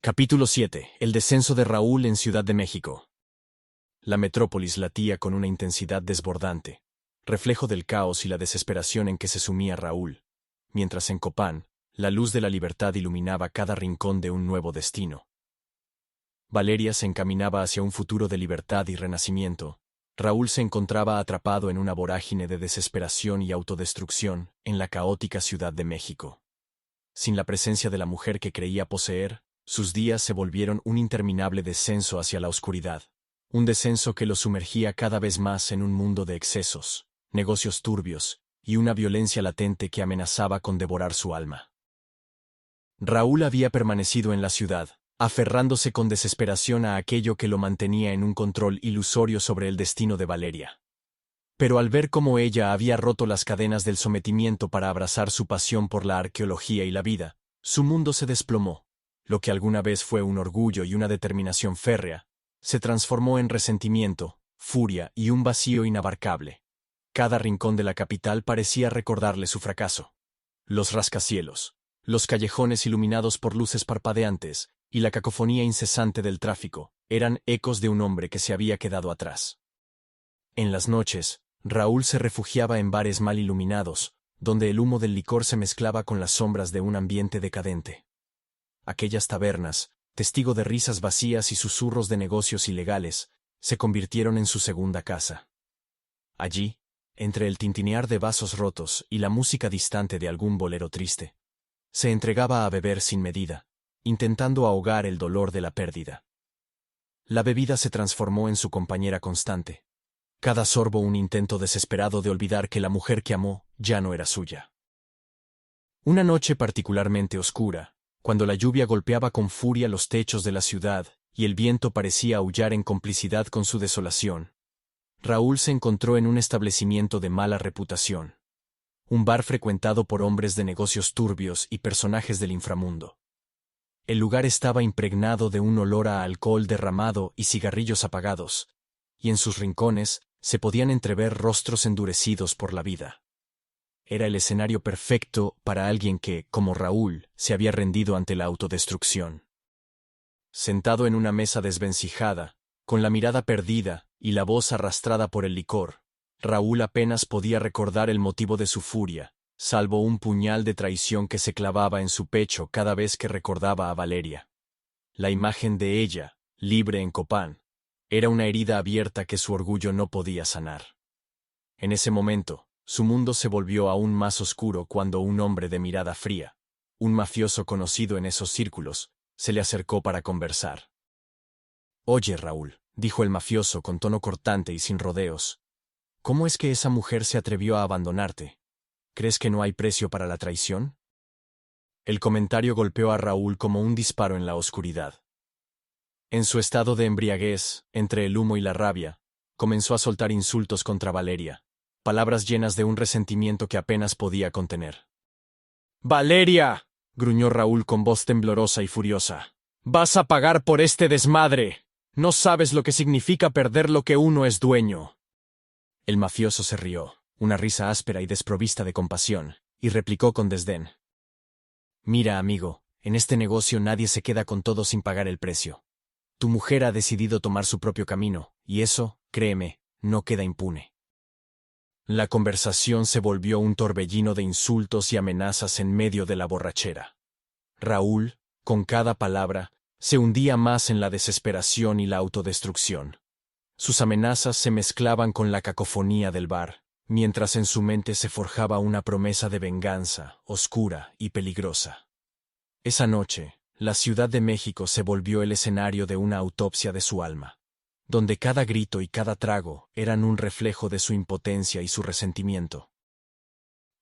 Capítulo 7. El descenso de Raúl en Ciudad de México. La metrópolis latía con una intensidad desbordante, reflejo del caos y la desesperación en que se sumía Raúl, mientras en Copán, la luz de la libertad iluminaba cada rincón de un nuevo destino. Valeria se encaminaba hacia un futuro de libertad y renacimiento. Raúl se encontraba atrapado en una vorágine de desesperación y autodestrucción en la caótica Ciudad de México. Sin la presencia de la mujer que creía poseer, sus días se volvieron un interminable descenso hacia la oscuridad, un descenso que lo sumergía cada vez más en un mundo de excesos, negocios turbios y una violencia latente que amenazaba con devorar su alma. Raúl había permanecido en la ciudad, aferrándose con desesperación a aquello que lo mantenía en un control ilusorio sobre el destino de Valeria. Pero al ver cómo ella había roto las cadenas del sometimiento para abrazar su pasión por la arqueología y la vida, su mundo se desplomó. Lo que alguna vez fue un orgullo y una determinación férrea, se transformó en resentimiento, furia y un vacío inabarcable. Cada rincón de la capital parecía recordarle su fracaso. Los rascacielos, los callejones iluminados por luces parpadeantes y la cacofonía incesante del tráfico eran ecos de un hombre que se había quedado atrás. En las noches, Raúl se refugiaba en bares mal iluminados, donde el humo del licor se mezclaba con las sombras de un ambiente decadente. Aquellas tabernas, testigo de risas vacías y susurros de negocios ilegales, se convirtieron en su segunda casa. Allí, entre el tintinear de vasos rotos y la música distante de algún bolero triste, se entregaba a beber sin medida, intentando ahogar el dolor de la pérdida. La bebida se transformó en su compañera constante. Cada sorbo un intento desesperado de olvidar que la mujer que amó ya no era suya. Una noche particularmente oscura, cuando la lluvia golpeaba con furia los techos de la ciudad y el viento parecía aullar en complicidad con su desolación, Raúl se encontró en un establecimiento de mala reputación, un bar frecuentado por hombres de negocios turbios y personajes del inframundo. El lugar estaba impregnado de un olor a alcohol derramado y cigarrillos apagados, y en sus rincones se podían entrever rostros endurecidos por la vida. Era el escenario perfecto para alguien que, como Raúl, se había rendido ante la autodestrucción. Sentado en una mesa desvencijada, con la mirada perdida y la voz arrastrada por el licor, Raúl apenas podía recordar el motivo de su furia, salvo un puñal de traición que se clavaba en su pecho cada vez que recordaba a Valeria. La imagen de ella, libre en Copán, era una herida abierta que su orgullo no podía sanar. En ese momento, su mundo se volvió aún más oscuro cuando un hombre de mirada fría, un mafioso conocido en esos círculos, se le acercó para conversar. «Oye, Raúl», dijo el mafioso con tono cortante y sin rodeos, «¿cómo es que esa mujer se atrevió a abandonarte? ¿Crees que no hay precio para la traición?» El comentario golpeó a Raúl como un disparo en la oscuridad. En su estado de embriaguez, entre el humo y la rabia, comenzó a soltar insultos contra Valeria, palabras llenas de un resentimiento que apenas podía contener. «¡Valeria!», gruñó Raúl con voz temblorosa y furiosa. «¡Vas a pagar por este desmadre! No sabes lo que significa perder lo que uno es dueño». El mafioso se rió, una risa áspera y desprovista de compasión, y replicó con desdén. «Mira, amigo, en este negocio nadie se queda con todo sin pagar el precio. Tu mujer ha decidido tomar su propio camino, y eso, créeme, no queda impune». La conversación se volvió un torbellino de insultos y amenazas en medio de la borrachera. Raúl, con cada palabra, se hundía más en la desesperación y la autodestrucción. Sus amenazas se mezclaban con la cacofonía del bar, mientras en su mente se forjaba una promesa de venganza, oscura y peligrosa. Esa noche, la Ciudad de México se volvió el escenario de una autopsia de su alma, donde cada grito y cada trago eran un reflejo de su impotencia y su resentimiento.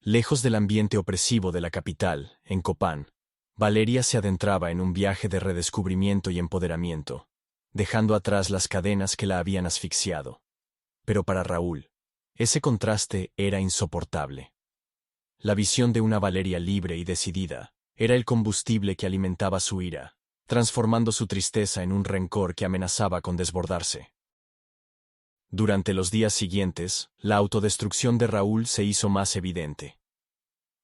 Lejos del ambiente opresivo de la capital, en Copán, Valeria se adentraba en un viaje de redescubrimiento y empoderamiento, dejando atrás las cadenas que la habían asfixiado. Pero para Raúl, ese contraste era insoportable. La visión de una Valeria libre y decidida era el combustible que alimentaba su ira, transformando su tristeza en un rencor que amenazaba con desbordarse. Durante los días siguientes, la autodestrucción de Raúl se hizo más evidente.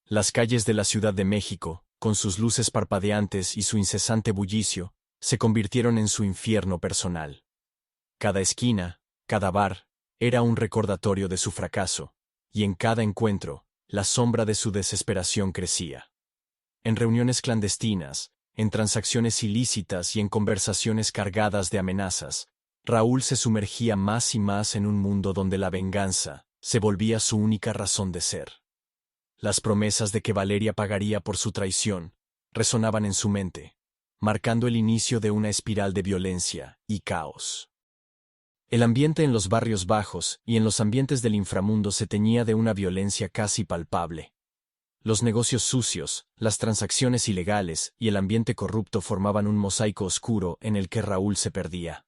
Las calles de la Ciudad de México, con sus luces parpadeantes y su incesante bullicio, se convirtieron en su infierno personal. Cada esquina, cada bar, era un recordatorio de su fracaso, y en cada encuentro, la sombra de su desesperación crecía. En reuniones clandestinas, en transacciones ilícitas y en conversaciones cargadas de amenazas, Raúl se sumergía más y más en un mundo donde la venganza se volvía su única razón de ser. Las promesas de que Valeria pagaría por su traición resonaban en su mente, marcando el inicio de una espiral de violencia y caos. El ambiente en los barrios bajos y en los ambientes del inframundo se teñía de una violencia casi palpable. Los negocios sucios, las transacciones ilegales y el ambiente corrupto formaban un mosaico oscuro en el que Raúl se perdía.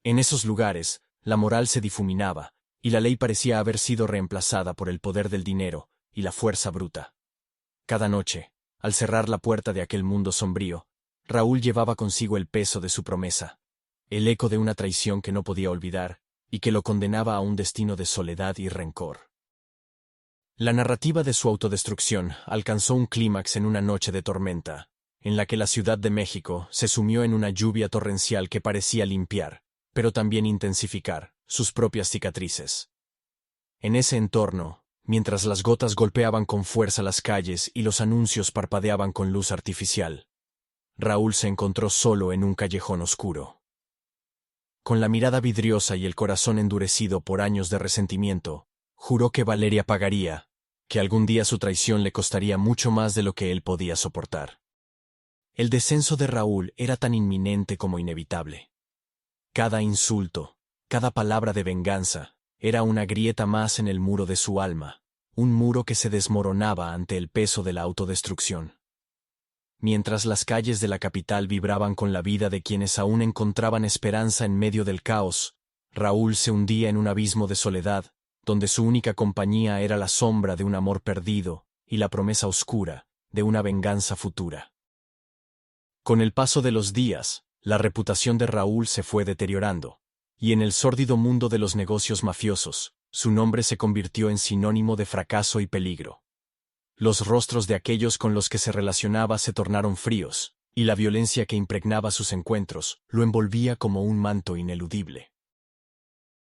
En esos lugares, la moral se difuminaba, y la ley parecía haber sido reemplazada por el poder del dinero y la fuerza bruta. Cada noche, al cerrar la puerta de aquel mundo sombrío, Raúl llevaba consigo el peso de su promesa, el eco de una traición que no podía olvidar y que lo condenaba a un destino de soledad y rencor. La narrativa de su autodestrucción alcanzó un clímax en una noche de tormenta, en la que la Ciudad de México se sumió en una lluvia torrencial que parecía limpiar, pero también intensificar, sus propias cicatrices. En ese entorno, mientras las gotas golpeaban con fuerza las calles y los anuncios parpadeaban con luz artificial, Raúl se encontró solo en un callejón oscuro. Con la mirada vidriosa y el corazón endurecido por años de resentimiento, juró que Valeria pagaría, que algún día su traición le costaría mucho más de lo que él podía soportar. El descenso de Raúl era tan inminente como inevitable. Cada insulto, cada palabra de venganza, era una grieta más en el muro de su alma, un muro que se desmoronaba ante el peso de la autodestrucción. Mientras las calles de la capital vibraban con la vida de quienes aún encontraban esperanza en medio del caos, Raúl se hundía en un abismo de soledad, donde su única compañía era la sombra de un amor perdido y la promesa oscura de una venganza futura. Con el paso de los días, la reputación de Raúl se fue deteriorando, y en el sórdido mundo de los negocios mafiosos, su nombre se convirtió en sinónimo de fracaso y peligro. Los rostros de aquellos con los que se relacionaba se tornaron fríos, y la violencia que impregnaba sus encuentros lo envolvía como un manto ineludible.